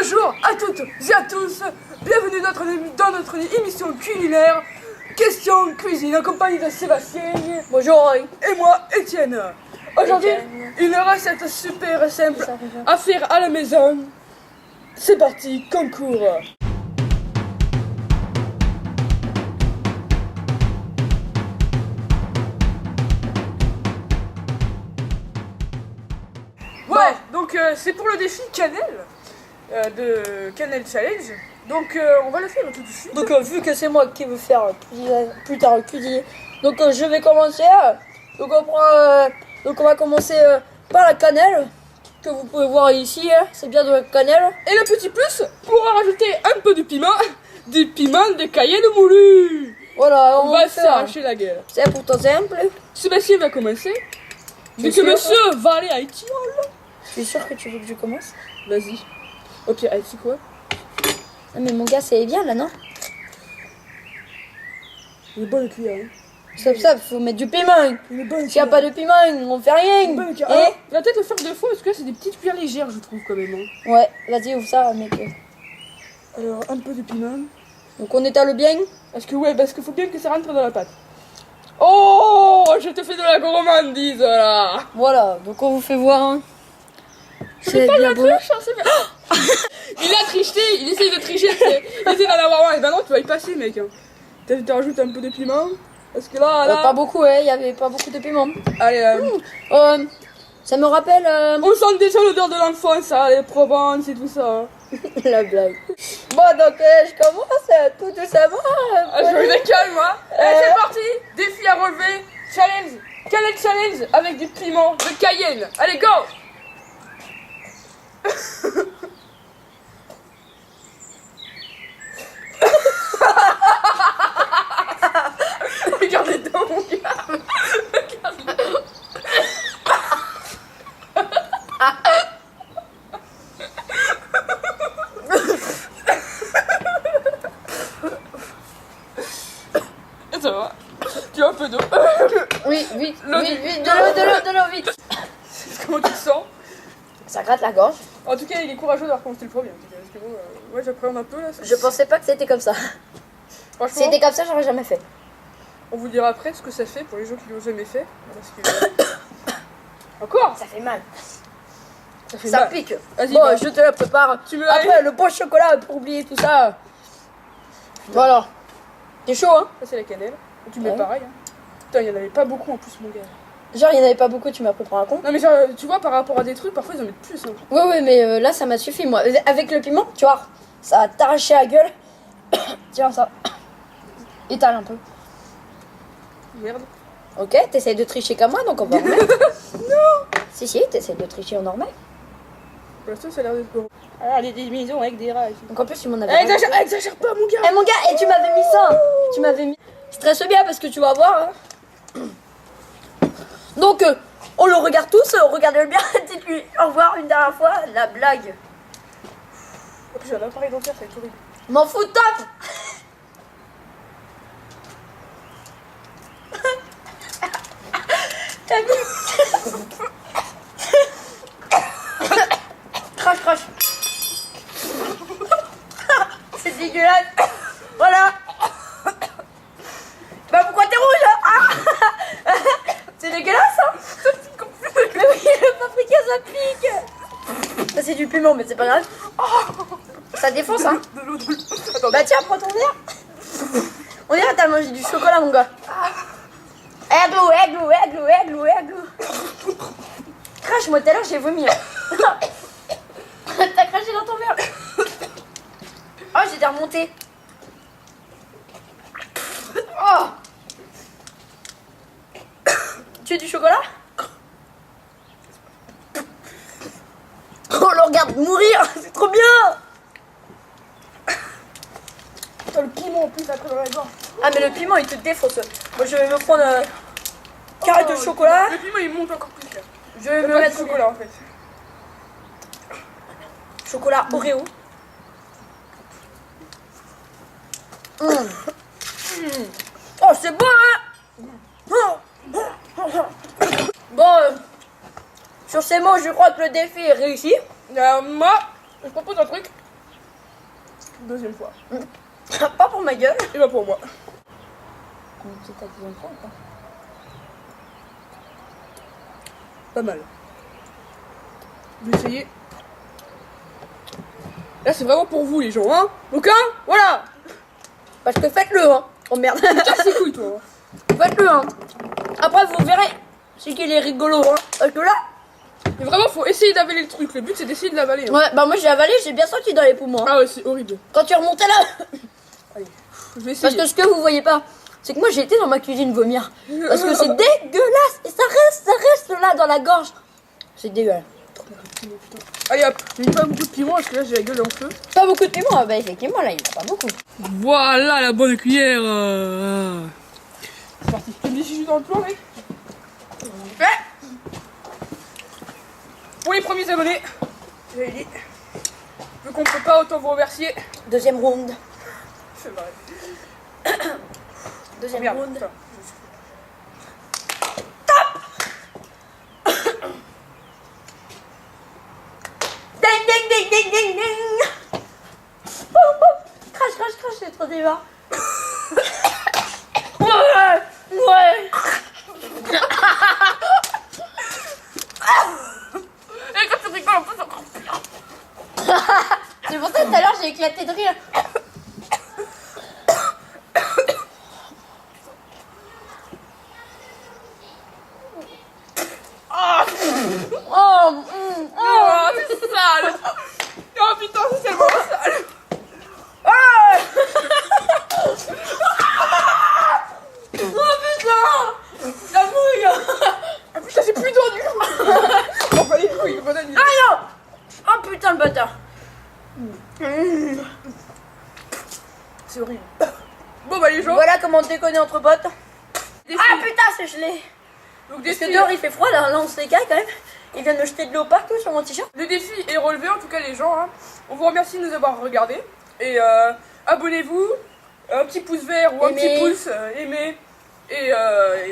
Bonjour à toutes et à tous, bienvenue dans notre émission culinaire Question Cuisine en compagnie de Sébastien. Bonjour. Et moi, Étienne. Aujourd'hui, une recette super simple à faire à la maison. C'est parti, concours. Ouais, donc c'est pour le défi cannelle de Cannelle Challenge. Donc on va le faire tout de suite. Donc vu que c'est moi qui veux faire plus tard cuisiner, donc je vais commencer. Donc on va commencer par la cannelle que vous pouvez voir ici. C'est bien de la cannelle. Et le petit plus, pour rajouter un peu de piment de Cayenne moulu. Voilà, On va s'arracher la gueule. C'est pourtant simple. Sébastien va commencer. Vu que monsieur va aller à Étiole. Je suis sûr que tu veux que je commence. Vas-y. Au pire, c'est quoi? Ah, mais mon gars, c'est bien là, non? Une bonne cuillère. C'est ça, il faut mettre du piment. S'il n'y a pas de piment, on fait rien. On va peut-être le faire deux fois parce que là, c'est des petites cuillères légères, je trouve, quand même. Hein. Ouais, vas-y, ouvre ça, mec. Alors, un peu de piment. Donc on étale bien. Parce qu'il faut bien que ça rentre dans la pâte. Oh, je te fais de la gourmandise, là. Voilà, donc on vous fait voir. Hein. C'est pas la triche, hein, c'est bien. Il a triché, il essaye de tricher, il essaye d'en avoir un. Et ben non, tu vas y passer, mec. Tu rajoutes un peu de piment. Parce que là. Pas beaucoup, il y avait pas beaucoup de piment. Allez, ça me rappelle. On sent déjà l'odeur de l'enfance, ça, les Provence et tout ça. La blague. Bon, donc je commence tout doucement. Je me calme, moi. C'est parti, défi à relever, challenge, Cannelle Challenge avec du piment de Cayenne. Allez, go. Regarde les dents, mon gars. Ça va. Tu as un peu d'eau. Oui, vite, de l'eau, vite. Comment tu te sens? Ça gratte la gorge. En tout cas, il est courageux d'avoir commencé le premier. Parce que bon, ouais, j'appréhende un peu là. Je pensais pas que c'était comme ça. Franchement, Si c'était comme ça, j'aurais jamais fait. on vous dira après ce que ça fait pour les gens qui l'ont jamais fait. Parce que... Encore? Ça fait mal. Ça fait Ça mal. pique. Vas-y, Bon, bah. je te la prépare. Tu me Après, le bon chocolat pour oublier tout ça. Voilà. T'es chaud, hein? Ça, c'est la cannelle. Et tu mets Ouais. pareil. Hein. Putain, il y en avait pas beaucoup en plus, mon gars. Genre, il n'y en avait pas beaucoup, tu m'as pris pour un con. Non, mais genre, tu vois, par rapport à des trucs, parfois ils en mettent plus. Hein. Ouais, mais là, ça m'a suffi, moi. Avec le piment, tu vois, ça a t'arraché la gueule. Tiens, ça. Étale un peu. Merde. Ok, t'essayes de tricher comme moi, donc on va remettre. Non. Si, t'essayes de tricher en normal. Pour l'instant, ça a l'air d'être bon. Ah, des maisons avec des rats. Donc en plus, tu m'en avais... Exagère pas, mon gars. Eh mon gars, et tu m'avais mis ça. Tu m'avais mis... Stresse bien parce que tu vas voir. Hein. Donc, on le regarde tous, regardez-le bien. Dites-lui au revoir une dernière fois. La blague. En plus, j'ai un appareil dentaire, ça va être horrible. M'en fous, top. T'as vu? Crache. C'est dégueulasse. Voilà. Bah pourquoi t'es rouge hein? C'est dégueulasse hein? Mais oui, le paprika ça pique. Ça c'est du piment mais c'est pas grave. Ça défonce hein? De l'eau. Attends, Bah tiens, prends ton verre. On dirait que t'as mangé du chocolat mon gars. Aiglou. Crache, moi tout à l'heure j'ai vomi. Hein. T'as craché dans ton verre. Oh, j'étais remontée. Oh. Tu veux du chocolat? Oh, le regarde mourir, c'est trop bien. Putain, le piment en plus après dans la gorge. Ah mais le piment il te défonce. Moi je vais me prendre carré de chocolat. Le piment il monte encore plus là. Je vais me Pas mettre de chocolat en fait. chocolat Oreo. Oh c'est bon hein. Bon sur ces mots je crois que le défi est réussi. Moi, je propose un truc. Deuxième fois. Pas pour ma gueule. Et pas pour moi. C'est ta deuxième fois ou pas? Pas mal. Je vais essayer. Là, c'est vraiment pour vous, les gens, hein. Donc, hein, voilà. Parce que faites-le, hein. Oh merde. Casse les couilles, toi. Faites-le, hein. Après, vous verrez c'est qu'il est rigolo, hein. Parce que là, Mais vraiment, faut essayer d'avaler le truc. Le but, c'est d'essayer de l'avaler. Hein. ouais, bah moi j'ai avalé, j'ai bien senti dans les poumons. Hein. Ah ouais, c'est horrible. Quand tu remontais là. Allez, je vais essayer. Parce que ce que vous voyez pas, c'est que moi j'ai été dans ma cuisine vomir. Parce que c'est dégueulasse. Et ça reste là dans la gorge. C'est dégueulasse. Allez hop, j'ai pas beaucoup de piment parce que là j'ai la gueule en feu. Pas beaucoup de piment, bah effectivement là il n'y en a pas beaucoup. Voilà la bonne cuillère. C'est parti. Tu me dis si je suis dans le plan, mec. Ouais. Pour les premiers abonnés, j'avais dit, vu qu'on ne peut pas autant vous remercier. Deuxième round. C'est vrai. Deuxième Merde, round. putain. Ding ding ding ding ding ding. Boum boum. Crash crash crash, c'est trop débat. Ouais. Ouais. Et quand tu rigoles, en plus, c'est encore pire. C'est pour ça que tout à l'heure j'ai éclaté de rire. Oh, Oh, c'est sale. Oh putain, c'est tellement sale. oh putain. La mouille. Ah putain, j'ai plus d'eau du coup. On va les couilles, bonne année. Ah non. Oh putain le bâtard. C'est horrible. Bon bah les gens. Voilà comment déconner entre potes. Défi. Ah putain c'est gelé. Donc Parce que défi. dehors il fait froid là on se l'écaille quand même. Il vient de me jeter de l'eau partout sur mon t-shirt. Le défi est relevé, en tout cas les gens. Hein. On vous remercie de nous avoir regardés. Et abonnez-vous, un petit pouce vert ou un Aimez. petit pouce, aimez. Et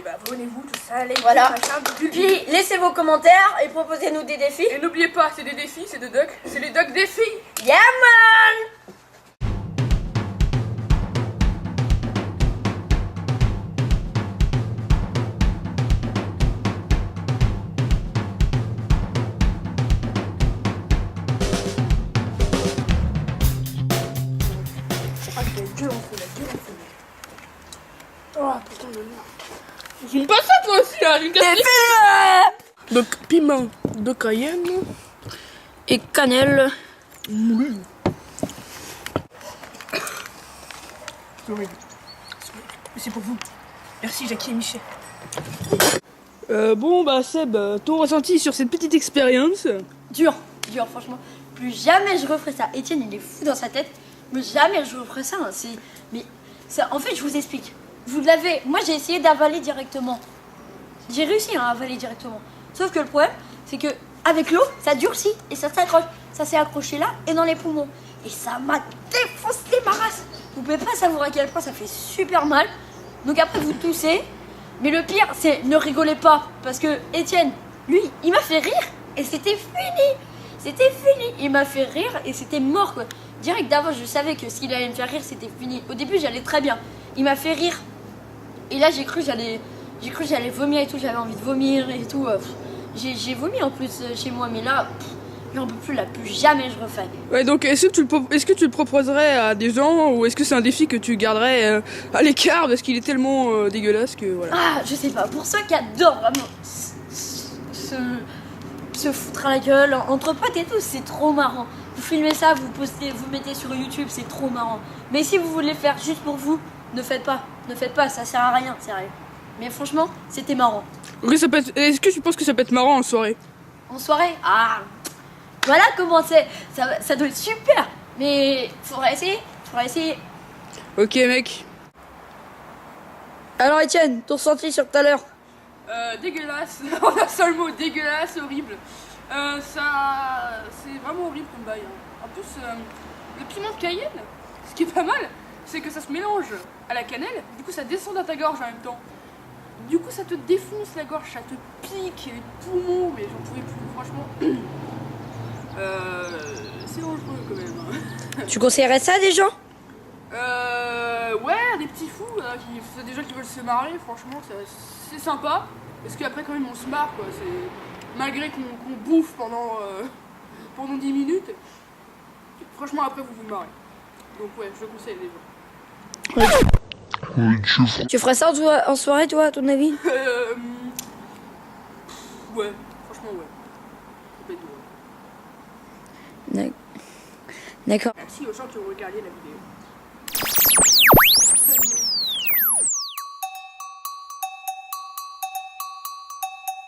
bah, abonnez-vous, tout ça, like, Voilà. machin, bidule. Puis laissez vos commentaires et proposez-nous des défis. Et n'oubliez pas, c'est des défis, c'est des ducks. C'est les ducks défis. Yeah man. Ah, j'ai la gueule en feu, la gueule en feu. Oh putain de merde. J'aime pas ça toi aussi là, une casse. Donc piment de Cayenne. Et cannelle. Oui. C'est horrible. Mais c'est pour vous. Merci Jackie et Michel. Bon bah Seb, ton ressenti sur cette petite expérience? Dur, franchement. Plus jamais je referai ça. Étienne, il est fou dans sa tête. Mais jamais je referai ça. Hein. Mais ça, en fait, je vous explique. Vous l'avez. Moi, j'ai essayé d'avaler directement. J'ai réussi à avaler directement. Sauf que le problème, c'est que avec l'eau, ça durcit et ça s'accroche. Ça s'est accroché là et dans les poumons. Et ça m'a défoncé ma race. Vous pouvez pas savoir à quel point ça fait super mal. Donc après, vous toussez. Mais le pire, c'est ne rigolez pas. Parce que Étienne, lui, il m'a fait rire et c'était fini. C'était fini. Il m'a fait rire et c'était mort, quoi. Direct d'avant, je savais que s'il allait me faire rire, c'était fini. Au début, j'allais très bien. Il m'a fait rire. Et là, j'ai cru que j'allais vomir et tout. J'avais envie de vomir et tout. J'ai vomi en plus chez moi. Mais là, j'en peux plus. Là, plus jamais je refais. Ouais, donc est-ce que tu le proposerais à des gens ou est-ce que c'est un défi que tu garderais à l'écart parce qu'il est tellement dégueulasse que voilà. Ah, je sais pas. Pour ceux qui adorent vraiment se foutre à la gueule entre potes et tout, c'est trop marrant. Vous filmez ça, vous postez, vous mettez sur YouTube, c'est trop marrant. Mais si vous voulez faire juste pour vous, ne faites pas. Ne faites pas, ça sert à rien, sérieux. Mais franchement, c'était marrant. Ok, est-ce que tu penses que ça peut être marrant en soirée? En soirée, ah, voilà comment c'est. Ça doit être super. Mais faudra essayer. Ok mec. Alors Étienne, ton ressenti sur tout à l'heure? Dégueulasse. On a seul mot, dégueulasse, horrible. C'est vraiment horrible comme bail. Hein. En plus, le piment de Cayenne, ce qui est pas mal, c'est que ça se mélange à la cannelle. Du coup, ça descend dans ta gorge en même temps. Du coup, ça te défonce la gorge, ça te pique les poumons, mais j'en pouvais plus, franchement. C'est dangereux quand même. Hein. Tu conseillerais ça à des gens? Ouais, des petits fous, c'est des gens qui veulent se marrer, franchement, c'est sympa. Parce qu'après, quand même, on se marre, quoi. Malgré qu'on bouffe pendant 10 minutes, franchement, après, vous vous marrez. Donc, ouais, je conseille les gens. Tu ferais ça en soirée, toi, à ton avis? Ouais, franchement, ouais. Complètement, ouais. D'accord. Merci aux gens qui ont regardé la vidéo.